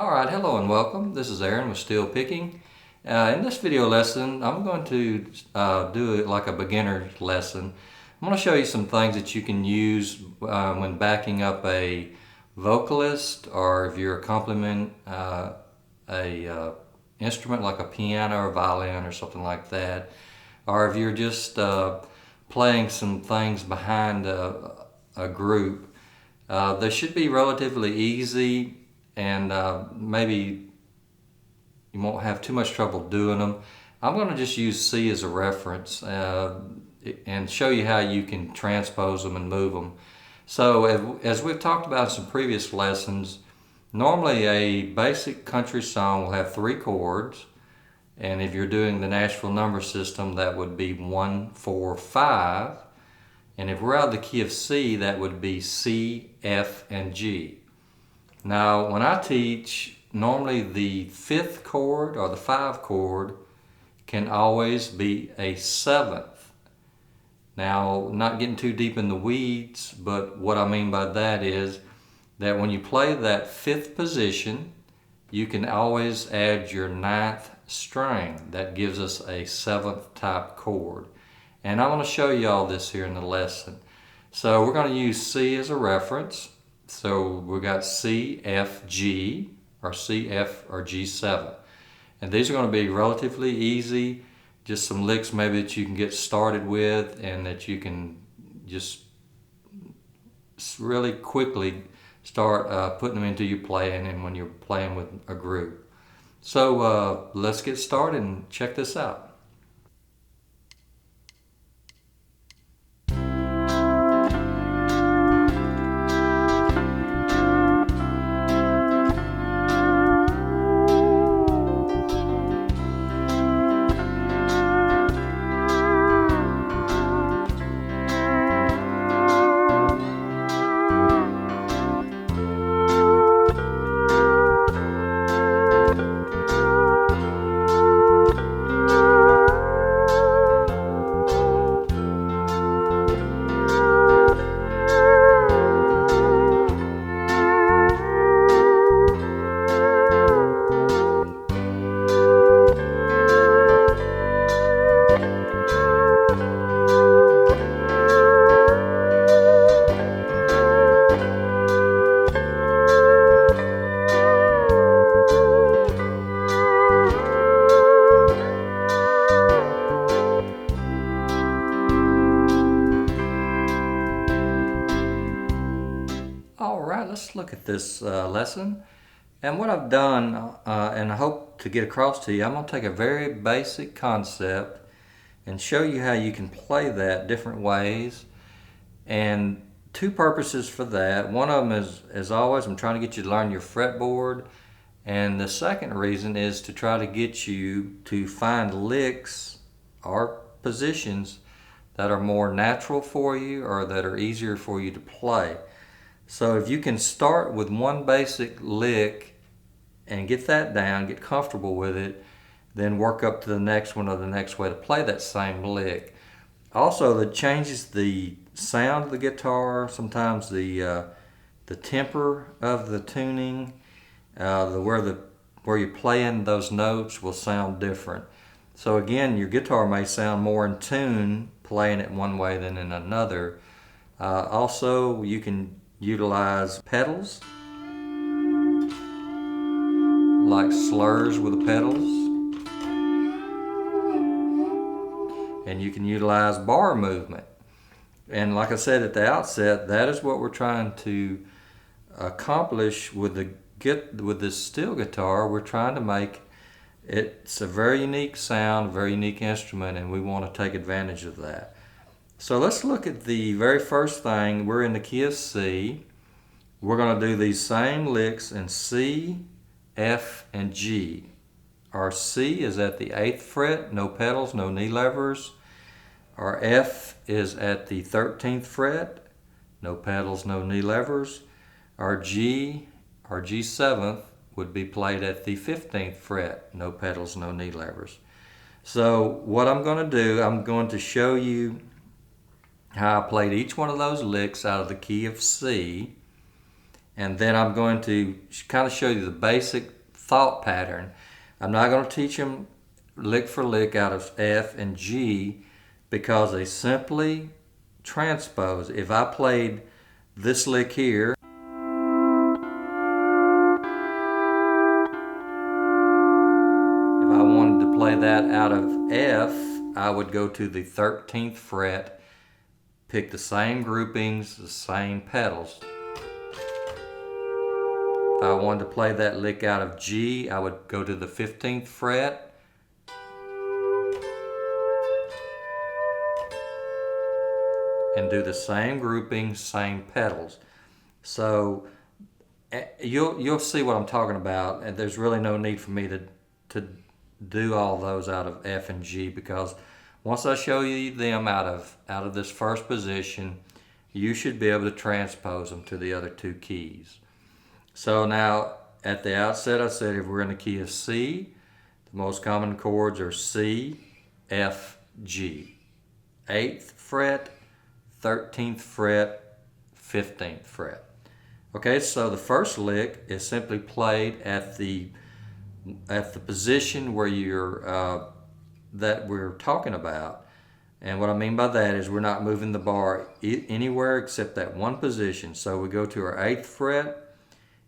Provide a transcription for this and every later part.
Alright, hello and welcome. This is Aaron with Steel Picking. In this video lesson, I'm going to do it like a beginner's lesson. I'm going to show you some things that you can use when backing up a vocalist, or if you're accompaniment a instrument like a piano or violin or something like that, or if you're just playing some things behind a group. They should be relatively easy, and maybe you won't have too much trouble doing them. I'm going to just use C as a reference and show you how you can transpose them and move them. So as we've talked about in some previous lessons, normally a basic country song will have 3 chords, and if you're doing the Nashville number system, that would be 1, 4, 5. And if we're out of the key of C, that would be C, F, and G. Now, when I teach, normally the 5th chord or the 5 chord can always be a 7th. Now, not getting too deep in the weeds, but what I mean by that is that when you play that 5th position, you can always add your 9th string. That gives us a 7th type chord. And I want to show you all this here in the lesson. So we're going to use C as a reference. So we've got C, F, G, or C, F, or G7. And these are going to be relatively easy, just some licks maybe that you can get started with and that you can just really quickly start putting them into your playing and when you're playing with a group. So let's get started and check this out. Alright, let's look at this lesson. And what I've done, and I hope to get across to you, I'm going to take a very basic concept and show you how you can play that different ways. And 2 purposes for that. One of them is, as always, I'm trying to get you to learn your fretboard. And the second reason is to try to get you to find licks or positions that are more natural for you or that are easier for you to play. So if you can start with one basic lick and get that down, get comfortable with it, then work up to the next one or the next way to play that same lick. Also, that changes the sound of the guitar, sometimes the temper of the tuning, where you're playing those notes will sound different. So again, your guitar may sound more in tune playing it one way than in another. Also, you can utilize pedals, like slurs with the pedals. And you can utilize bar movement. And like I said at the outset, that is what we're trying to accomplish with this steel guitar. We're trying to make it's a very unique sound, a very unique instrument, and we want to take advantage of that. So let's look at the very first thing. We're in the key of C. We're going to do these same licks in C, F, and G. Our C is at the 8th fret, no pedals, no knee levers. Our F is at the 13th fret, no pedals, no knee levers. Our G7th would be played at the 15th fret, no pedals, no knee levers. So what I'm going to do, I'm going to show you how I played each one of those licks out of the key of C, And then I'm going to kind of show you the basic thought pattern. I'm not going to teach them lick for lick out of F and G because they simply transpose. If I played this lick here, if I wanted to play that out of F, I would go to the 13th fret, pick the same groupings, the same pedals. If I wanted to play that lick out of G, I would go to the 15th fret, and do the same grouping, same pedals. So you'll see what I'm talking about, and there's really no need for me to do all those out of F and G, because once I show you them out of this first position, you should be able to transpose them to the other two keys. So now at the outset I said if we're in the key of C, the most common chords are C, F, G. 8th fret, 13th fret, 15th fret. Okay, so the first lick is simply played at the position where that we're talking about. And what I mean by that is we're not moving the bar anywhere except that one position. So we go to our 8th fret,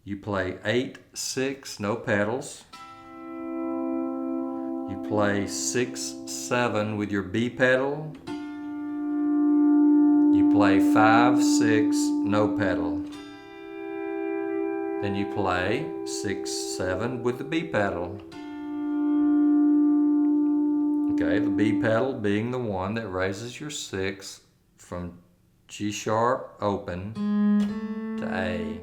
you play 8, 6, no pedals. You play 6, 7 with your B pedal. You play 5, 6, no pedal. Then you play 6, 7 with the B pedal. Okay, the B pedal being the one that raises your 6 from G sharp open to A.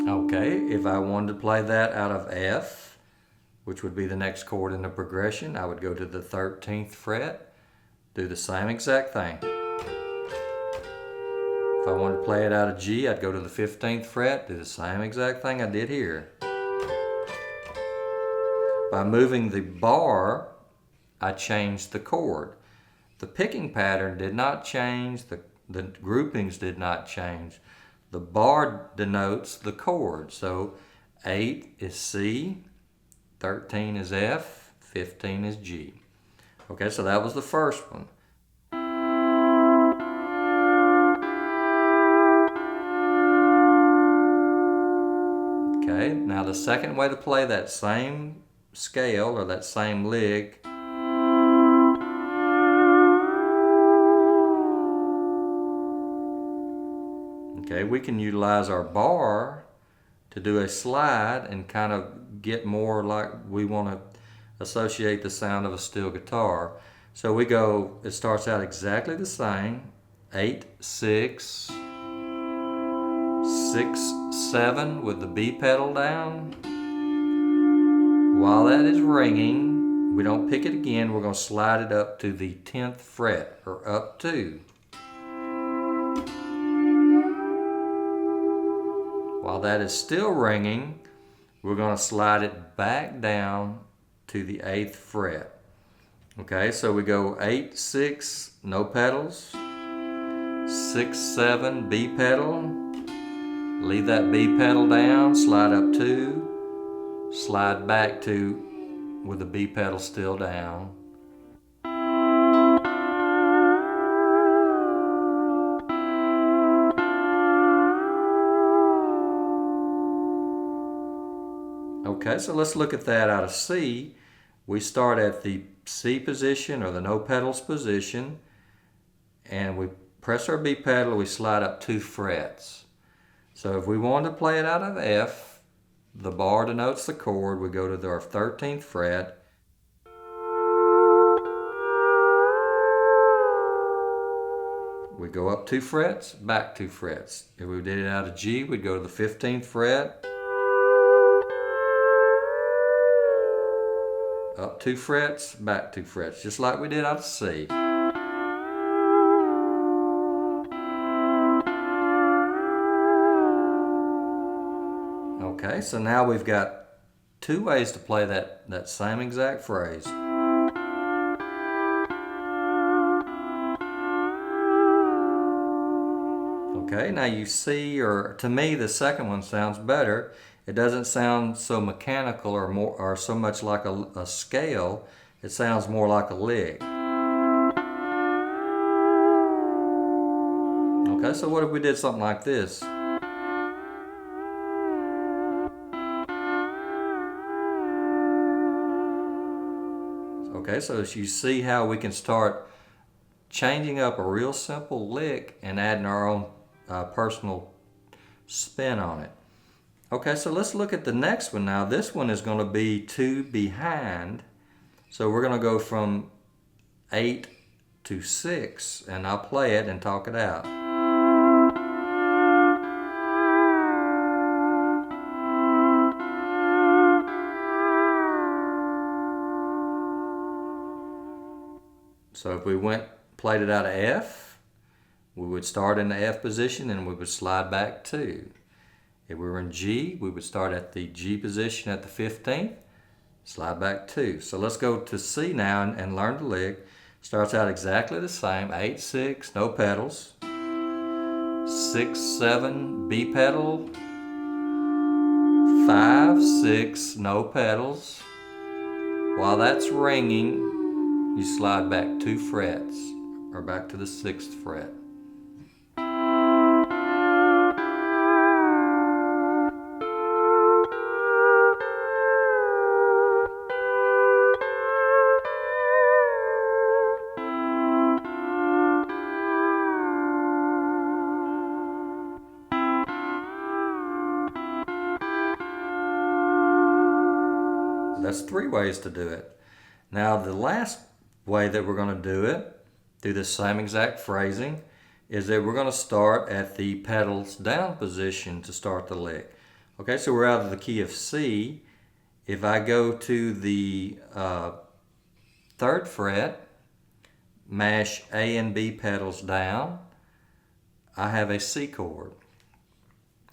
Okay, if I wanted to play that out of F, which would be the next chord in the progression, I would go to the 13th fret, do the same exact thing. If I wanted to play it out of G, I'd go to the 15th fret, do the same exact thing I did here. By moving the bar, I changed the chord. The picking pattern did not change, the groupings did not change. The bar denotes the chord. So 8 is C, 13 is F, 15 is G. Okay, so that was the first one. Okay, now the second way to play that same scale or that same lick okay, we can utilize our bar to do a slide and kind of get more like we want to associate the sound of a steel guitar. So we go, it starts out exactly the same, 8, 6, 6, 7 with the B pedal down. While that is ringing, we don't pick it again, we're going to slide it up to the 10th fret, or up to. While that is still ringing, we're going to slide it back down to the 8th fret. Okay, so we go 8, 6, no pedals, 6, 7, B pedal, leave that B pedal down, slide up 2, slide back 2 with the B pedal still down. Okay, so let's look at that out of C. We start at the C position or the no pedals position, and we press our B pedal, we slide up 2 frets. So if we want to play it out of F, the bar denotes the chord, we go to our 13th fret. We go up 2 frets, back 2 frets. If we did it out of G, we'd go to the 15th fret, up 2 frets, back 2 frets, just like we did out of C. Okay, so now we've got 2 ways to play that same exact phrase. Okay, now you see, or to me, the second one sounds better. It doesn't sound so mechanical or so much like a scale. It sounds more like a lick. Okay, so what if we did something like this? Okay, so as you see how we can start changing up a real simple lick and adding our own personal spin on it. Okay, so let's look at the next one now. This one is going to be 2 behind. So we're going to go from 8 to 6, and I'll play it and talk it out. So if we played it out of F, we would start in the F position and we would slide back 2. If we were in G, we would start at the G position at the 15th, slide back 2. So let's go to C now and learn the lick. Starts out exactly the same, 8, 6, no pedals. 6, 7, B pedal. 5, 6, no pedals. While that's ringing, you slide back 2 frets, or back to the 6th fret. That's 3 ways to do it. Now the last way that we're going to do it, through the same exact phrasing, is that we're going to start at the pedals down position to start the lick. Okay, so we're out of the key of C. If I go to the 3rd fret, mash A and B pedals down, I have a C chord.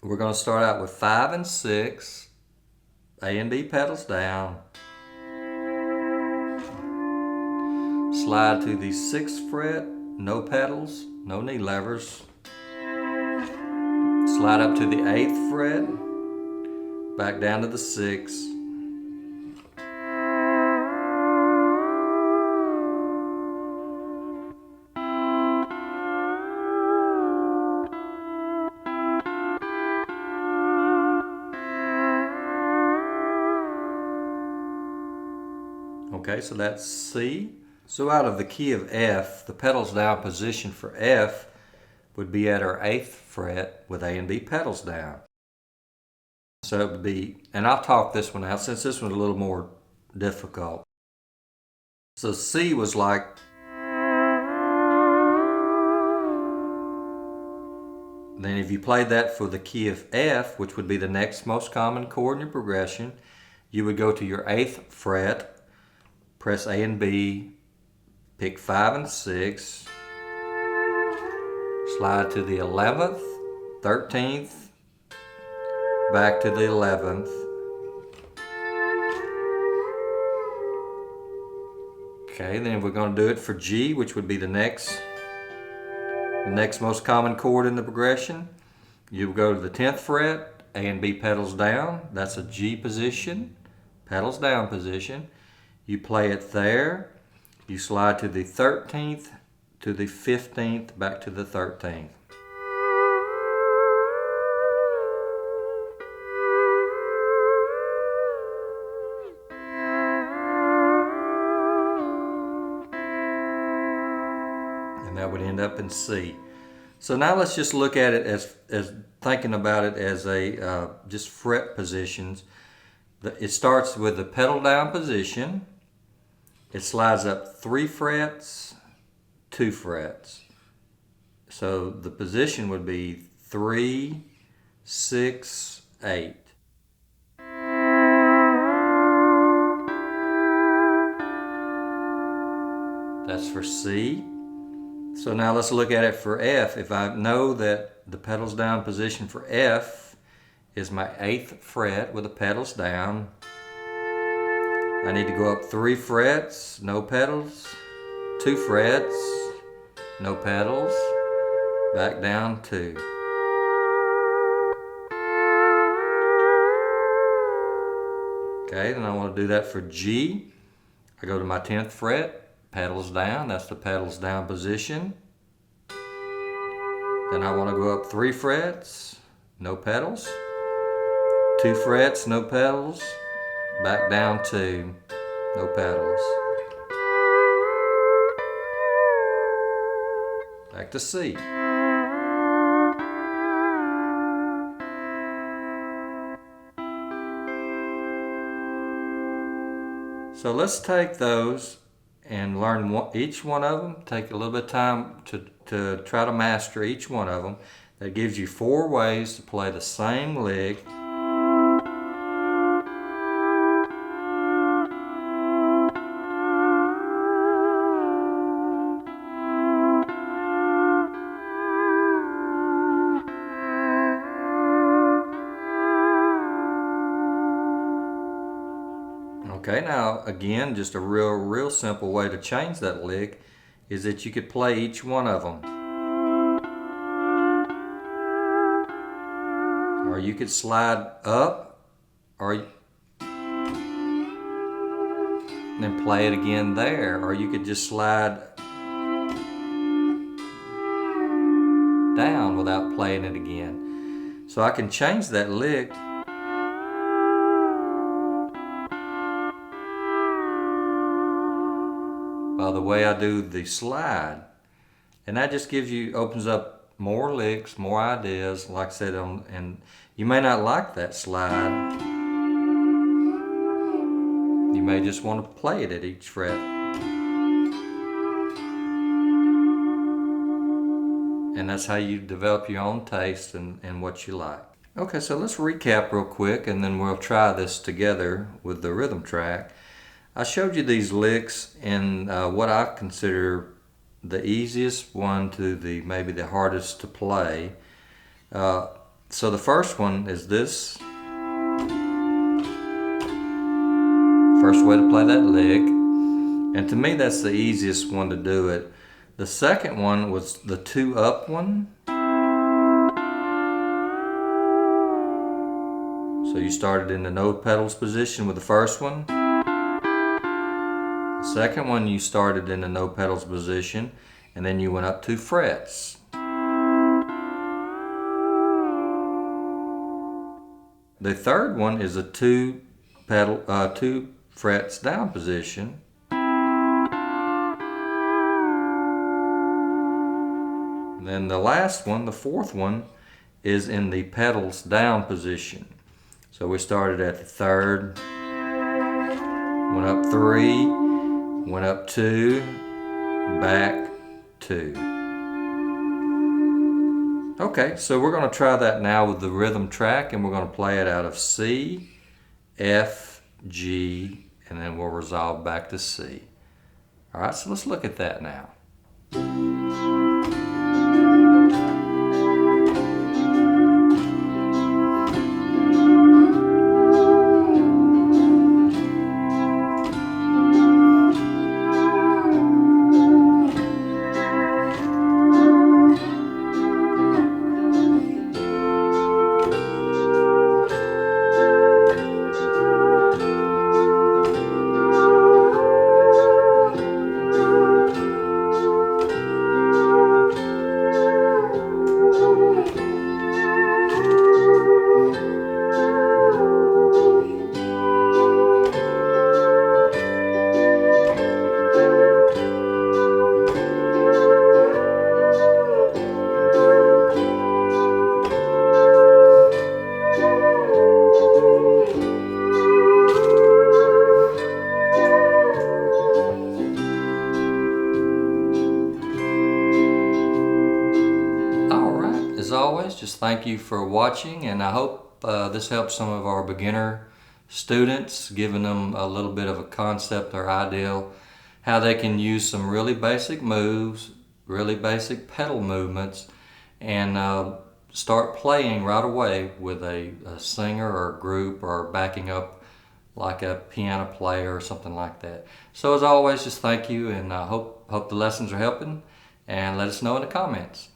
We're going to start out with 5 and 6, A and B pedals down, slide to the 6th fret, no pedals, no knee levers, slide up to the 8th fret, back down to the 6th, okay, so that's C. So out of the key of F, the pedals down position for F would be at our 8th fret with A and B pedals down. So it would be, and I'll talk this one out since this one's a little more difficult. So C was like, then if you played that for the key of F, which would be the next most common chord in your progression, you would go to your 8th fret, press A and B, pick 5 and 6, slide to the 11th, 13th, back to the 11th. Okay, then we're going to do it for G, which would be the next most common chord in the progression. You will go to the 10th fret, A and B pedals down. That's a G position, pedals down position. You play it there. You slide to the 13th, to the 15th, back to the 13th. And that would end up in C. So now let's just look at it as thinking about it as a just fret positions. It starts with the pedal down position. It slides up 3 frets, 2 frets. So the position would be 3, 6, 8. That's for C. So now let's look at it for F. If I know that the pedals down position for F is my 8th fret with the pedals down, I need to go up 3 frets, no pedals, 2 frets, no pedals, back down 2. Okay, then I want to do that for G. I go to my 10th fret, pedals down, that's the pedals down position. Then I want to go up 3 frets, no pedals. 2 frets, no pedals. Back down 2, no pedals. Back to C. So let's take those and learn each one of them. Take a little bit of time to try to master each one of them. That gives you 4 ways to play the same lick. Okay, now again, just a real simple way to change that lick is that you could play each one of them. Or you could slide up, or then play it again there. Or you could just slide down without playing it again. So I can change that lick by the way I do the slide. And that just opens up more licks, more ideas, like I said, and you may not like that slide. You may just want to play it at each fret. And that's how you develop your own taste and what you like. Okay, so let's recap real quick and then we'll try this together with the rhythm track. I showed you these licks in what I consider the easiest one to maybe the hardest to play. So the first one is this. First way to play that lick. And to me that's the easiest one to do it. The second one was the 2 up one. So you started in the no pedals position with the first one. The second one you started in the no pedals position and then you went up 2 frets. The third one is a 2 frets down position. And then the last one, the fourth one, is in the pedals down position. So we started at the 3rd, went up 3, went up 2, back 2. Okay, so we're going to try that now with the rhythm track, and we're going to play it out of C, F, G, and then we'll resolve back to C. All right, so let's look at that now. As always, just thank you for watching, and I hope this helps some of our beginner students, giving them a little bit of a concept or idea how they can use some really basic moves, really basic pedal movements, and start playing right away with a singer or a group or backing up like a piano player or something like that. So as always, just thank you, and I hope the lessons are helping, and let us know in the comments.